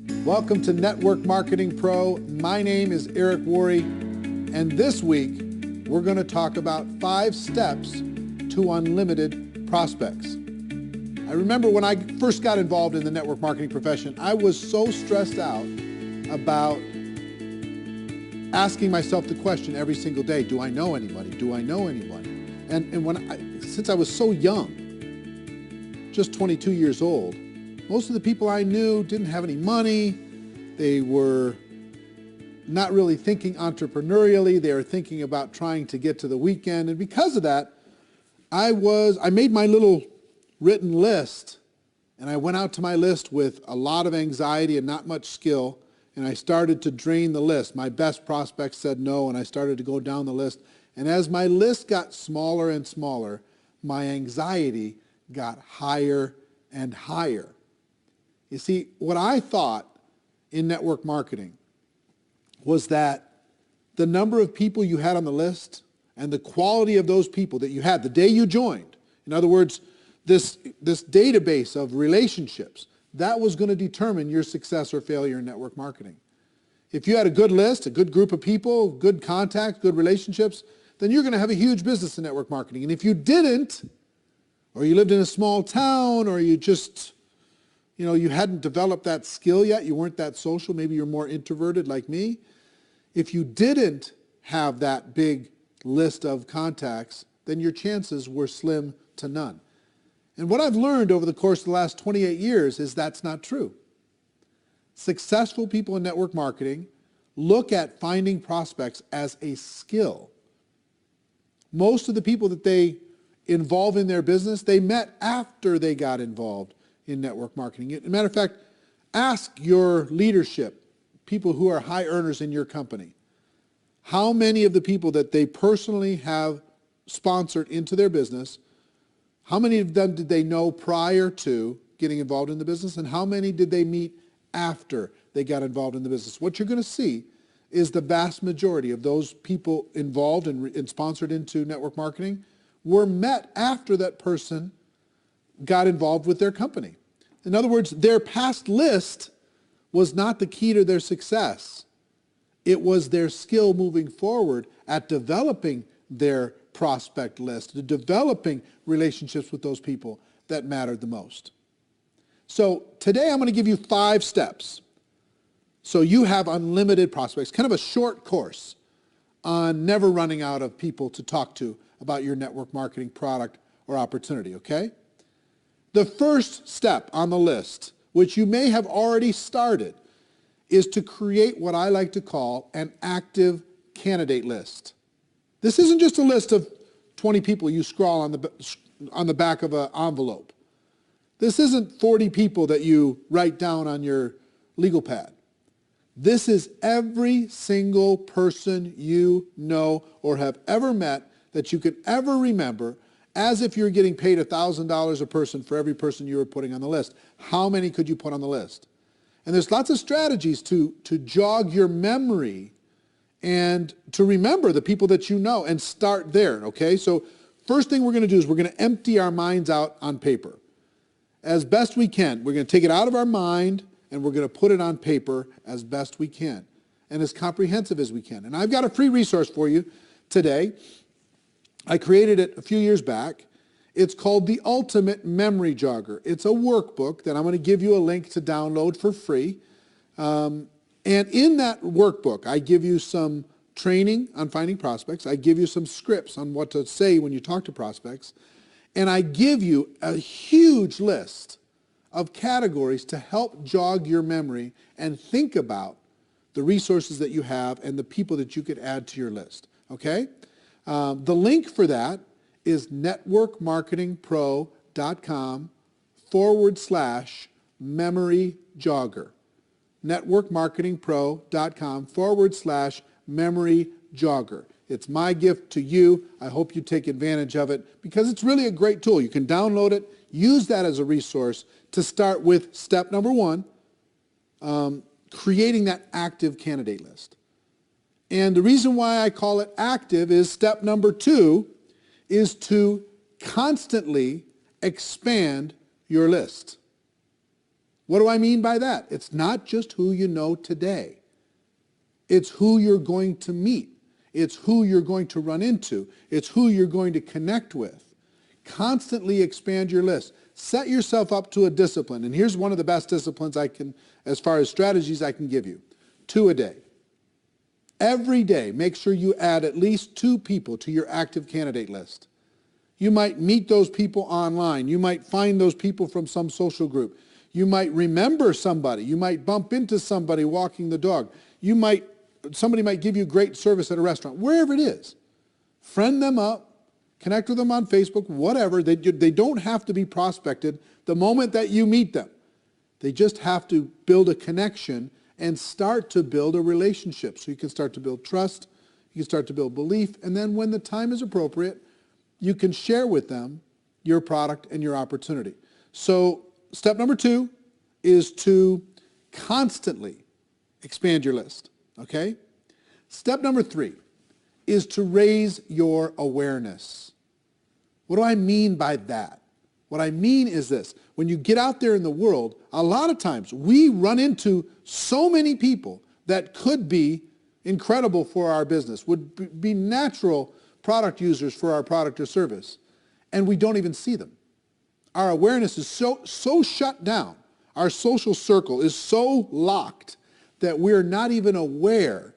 Welcome to Network Marketing Pro. My name is Eric Worre, and this week we're going to talk about 5 steps to unlimited prospects. I remember when I first got involved in the network marketing profession, I was so stressed out about asking myself the question every single day, do I know anybody? Do I know anyone? And since I was so young, just 22 years old, most of the people I knew didn't have any money. They were not really thinking entrepreneurially. They were thinking about trying to get to the weekend. And because of that, I made my little written list, and I went out to my list with a lot of anxiety and not much skill, and I started to drain the list. My best prospects said no, and I started to go down the list. And as my list got smaller and smaller, my anxiety got higher and higher. You see, what I thought in network marketing was that the number of people you had on the list and the quality of those people that you had the day you joined, in other words, this database of relationships, that was going to determine your success or failure in network marketing. If you had a good list, a good group of people, good contacts, good relationships, then you're going to have a huge business in network marketing. And if you didn't, or you lived in a small town, or you just, you hadn't developed that skill yet, you weren't that social, maybe you're more introverted like me, if you didn't have that big list of contacts, then your chances were slim to none. And what I've learned over the course of the last 28 years is that's not true. Successful people in network marketing look at finding prospects as a skill. Most of the people that they involve in their business, they met after they got involved in network marketing. As a matter of fact, ask your leadership, people who are high earners in your company, how many of the people that they personally have sponsored into their business, how many of them did they know prior to getting involved in the business, and how many did they meet after they got involved in the business? What you're going to see is the vast majority of those people involved and sponsored into network marketing were met after that person got involved with their company. In other words, their past list was not the key to their success. It was their skill moving forward at developing their prospect list, to developing relationships with those people that mattered the most. So today I'm going to give you 5 steps so you have unlimited prospects, kind of a short course on never running out of people to talk to about your network marketing product or opportunity, okay? The first step on the list, which you may have already started, is to create what I like to call an active candidate list. This isn't just a list of 20 people you scrawl on the back of an envelope. This isn't 40 people that you write down on your legal pad. This is every single person you know or have ever met that you could ever remember, as if you're getting paid $1,000 a person for every person you were putting on the list. How many could you put on the list? And there's lots of strategies to jog your memory and to remember the people that you know and start there, okay? So first thing we're going to do is we're going to empty our minds out on paper. As best we can. We're going to take it out of our mind and we're going to put it on paper as best we can and as comprehensive as we can. And I've got a free resource for you today. I created it a few years back. It's called the Ultimate Memory Jogger. It's a workbook that I'm going to give you a link to download for free. And in that workbook, I give you some training on finding prospects. I give you some scripts on what to say when you talk to prospects. And I give you a huge list of categories to help jog your memory and think about the resources that you have and the people that you could add to your list, okay? The link for that is networkmarketingpro.com/memory jogger. networkmarketingpro.com/memory jogger. It's my gift to you. I hope you take advantage of it because it's really a great tool. You can download it, use that as a resource to start with step number 1, creating that active candidate list. And the reason why I call it active is step number 2 is to constantly expand your list. What do I mean by that? It's not just who you know today. It's who you're going to meet. It's who you're going to run into. It's who you're going to connect with. Constantly expand your list. Set yourself up to a discipline. And here's one of the best disciplines I can, as far as strategies I can give you. 2 a day. Every day, make sure you add at least 2 people to your active candidate list. You might meet those people online. You might find those people from some social group. You might remember somebody. You might bump into somebody walking the dog. Somebody might give you great service at a restaurant, wherever it is. Friend them up, connect with them on Facebook, whatever. They don't have to be prospected the moment that you meet them. They just have to build a connection and start to build a relationship. So you can start to build trust, you can start to build belief, and then when the time is appropriate, you can share with them your product and your opportunity. So step number 2 is to constantly expand your list, okay? Step number 3 is to raise your awareness. What do I mean by that? What I mean is this. When you get out there in the world, a lot of times we run into so many people that could be incredible for our business, would be natural product users for our product or service, and we don't even see them. Our awareness is so shut down. Our social circle is so locked that we're not even aware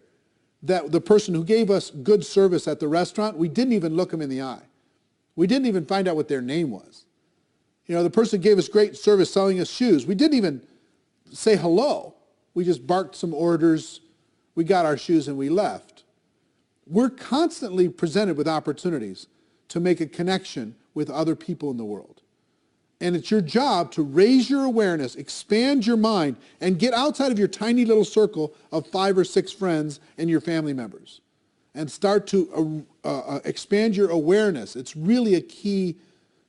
that the person who gave us good service at the restaurant, we didn't even look them in the eye. We didn't even find out what their name was. You know, the person who gave us great service selling us shoes, we didn't even say hello. We just barked some orders, we got our shoes and we left. We're constantly presented with opportunities to make a connection with other people in the world. And it's your job to raise your awareness, expand your mind, and get outside of your tiny little circle of 5 or 6 friends and your family members. And start to expand your awareness. It's really a key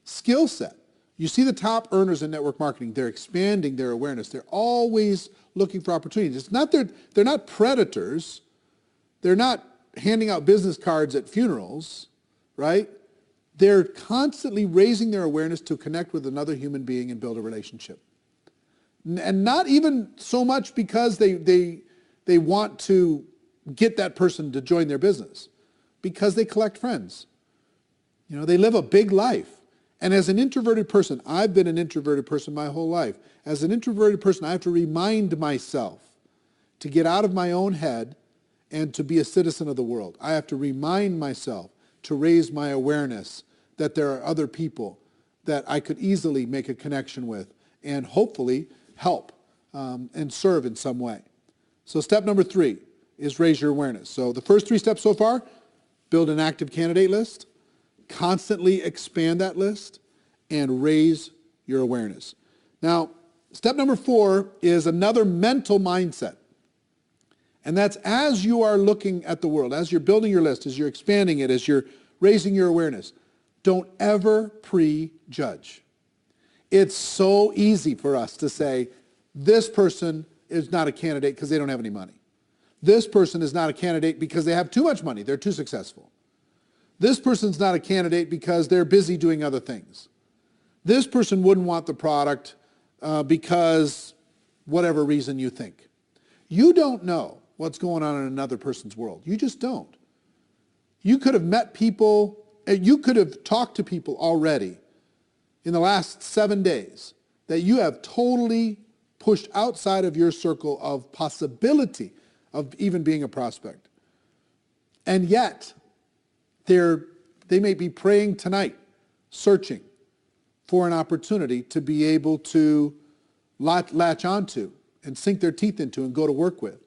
skill set. You see the top earners in network marketing, they're expanding their awareness. They're always looking for opportunities. It's not they're not predators. They're not handing out business cards at funerals, right? They're constantly raising their awareness to connect with another human being and build a relationship. And not even so much because they want to get that person to join their business, because they collect friends. You know, they live a big life. And as an introverted person, I've been an introverted person my whole life. As an introverted person, I have to remind myself to get out of my own head and to be a citizen of the world. I have to remind myself to raise my awareness that there are other people that I could easily make a connection with and hopefully help and serve in some way. So step number 3 is raise your awareness. So the first 3 steps so far: build an active candidate list, constantly expand that list, and raise your awareness. Now, step number 4 is another mental mindset. And that's as you are looking at the world, as you're building your list, as you're expanding it, as you're raising your awareness, don't ever prejudge. It's so easy for us to say, this person is not a candidate because they don't have any money. This person is not a candidate because they have too much money, they're too successful. This person's not a candidate because they're busy doing other things. This person wouldn't want the product because whatever reason you think. You don't know what's going on in another person's world. You just don't. You could have met people, you could have talked to people already in the last 7 days that you have totally pushed outside of your circle of possibility of even being a prospect. And yet, they may be praying tonight, searching for an opportunity to be able to latch onto and sink their teeth into and go to work with.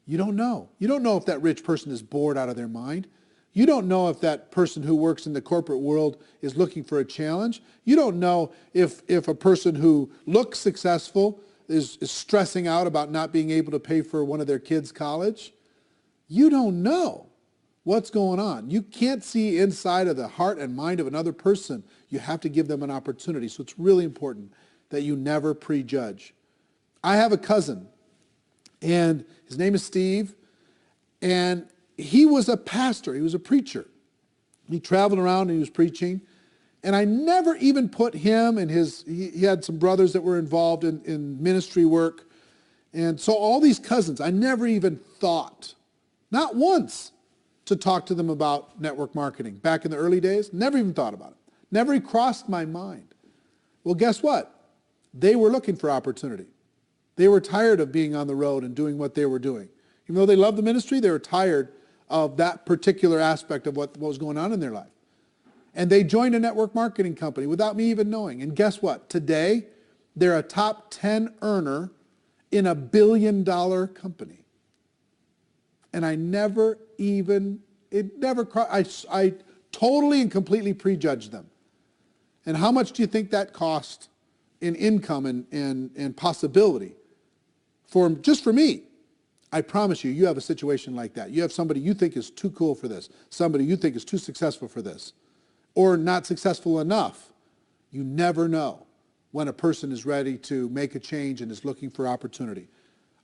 You don't know. You don't know if that rich person is bored out of their mind. You don't know if that person who works in the corporate world is looking for a challenge. You don't know if a person who looks successful is stressing out about not being able to pay for one of their kids' college. You don't know what's going on. You can't see inside of the heart and mind of another person. You have to give them an opportunity. So it's really important that you never prejudge. I have a cousin, and his name is Steve, and he was a pastor. He was a preacher. He traveled around and he was preaching, And I never even put him and he had some brothers that were involved in ministry work. And so all these cousins, I never even thought, not once, to talk to them about network marketing. Back in the early days, never even thought about it. Never even crossed my mind. Well, guess what? They were looking for opportunity. They were tired of being on the road and doing what they were doing. Even though they loved the ministry, they were tired of that particular aspect of what was going on in their life. And they joined a network marketing company without me even knowing. And guess what? Today, they're a top 10 earner in $1 billion company. And I never even, I totally and completely prejudged them. And how much do you think that cost in income and possibility just for me? I promise you, you have a situation like that. You have somebody you think is too cool for this, somebody you think is too successful for this, or not successful enough. You never know when a person is ready to make a change and is looking for opportunity.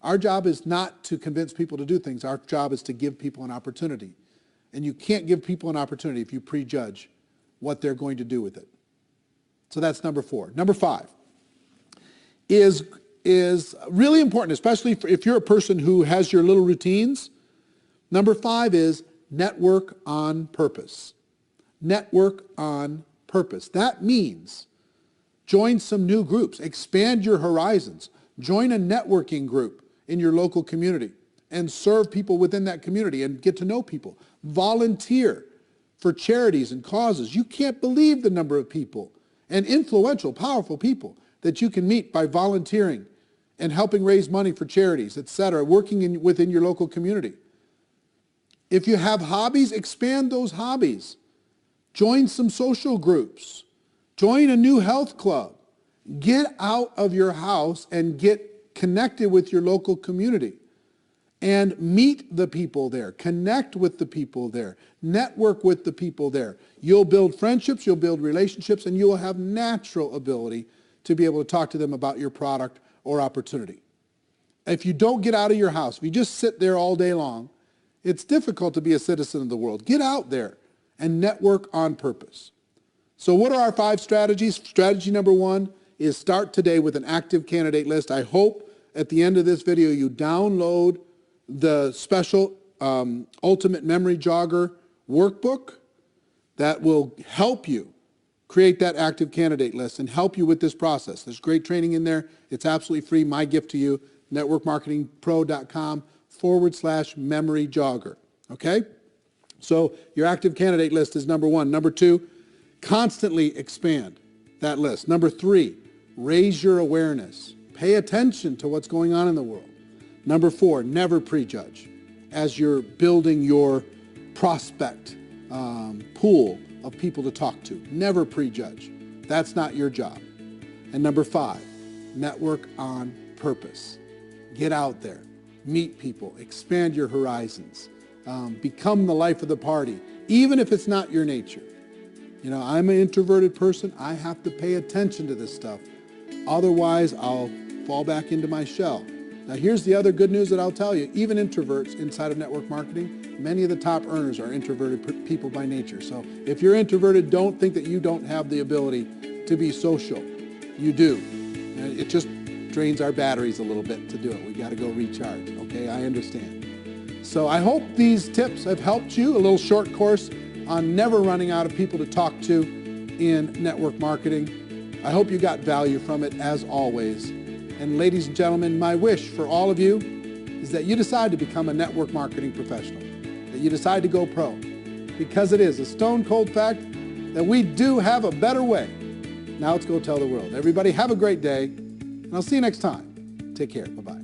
Our job is not to convince people to do things. Our job is to give people an opportunity. And you can't give people an opportunity if you prejudge what they're going to do with it. So that's number 4. Number 5 is really important, especially if you're a person who has your little routines. Number 5 is network on purpose. Network on purpose. That means join some new groups, expand your horizons, join a networking group in your local community and serve people within that community and get to know people. Volunteer for charities and causes. You can't believe the number of people and influential, powerful people that you can meet by volunteering and helping raise money for charities, etc., working within your local community. If you have hobbies, expand those hobbies. Join some social groups. Join a new health club. Get out of your house and get connected with your local community. And meet the people there. Connect with the people there. Network with the people there. You'll build friendships, you'll build relationships, and you will have natural ability to be able to talk to them about your product or opportunity. If you don't get out of your house, if you just sit there all day long, it's difficult to be a citizen of the world. Get out there and network on purpose. So what are our 5 strategies? Strategy number 1 is start today with an active candidate list. I hope at the end of this video you download the special Ultimate Memory Jogger workbook that will help you create that active candidate list and help you with this process. There's great training in there. It's absolutely free. My gift to you, networkmarketingpro.com/memory jogger. Okay? So your active candidate list is number 1. Number 2, constantly expand that list. Number 3, raise your awareness. Pay attention to what's going on in the world. Number 4, never prejudge as you're building your prospect pool of people to talk to. Never prejudge. That's not your job. And number 5, network on purpose. Get out there, meet people, expand your horizons, become the life of the party, even if it's not your nature. You know, I'm an introverted person. I have to pay attention to this stuff. Otherwise, I'll fall back into my shell. Now, here's the other good news that I'll tell you. Even introverts inside of network marketing, many of the top earners are introverted people by nature. So if you're introverted, don't think that you don't have the ability to be social. You do. And it just drains our batteries a little bit to do it. We got to go recharge, okay? I understand. So I hope these tips have helped you. A little short course on never running out of people to talk to in network marketing. I hope you got value from it, as always. And ladies and gentlemen, my wish for all of you is that you decide to become a network marketing professional, that you decide to go pro, because it is a stone cold fact that we do have a better way. Now let's go tell the world. Everybody have a great day, and I'll see you next time. Take care. Bye-bye.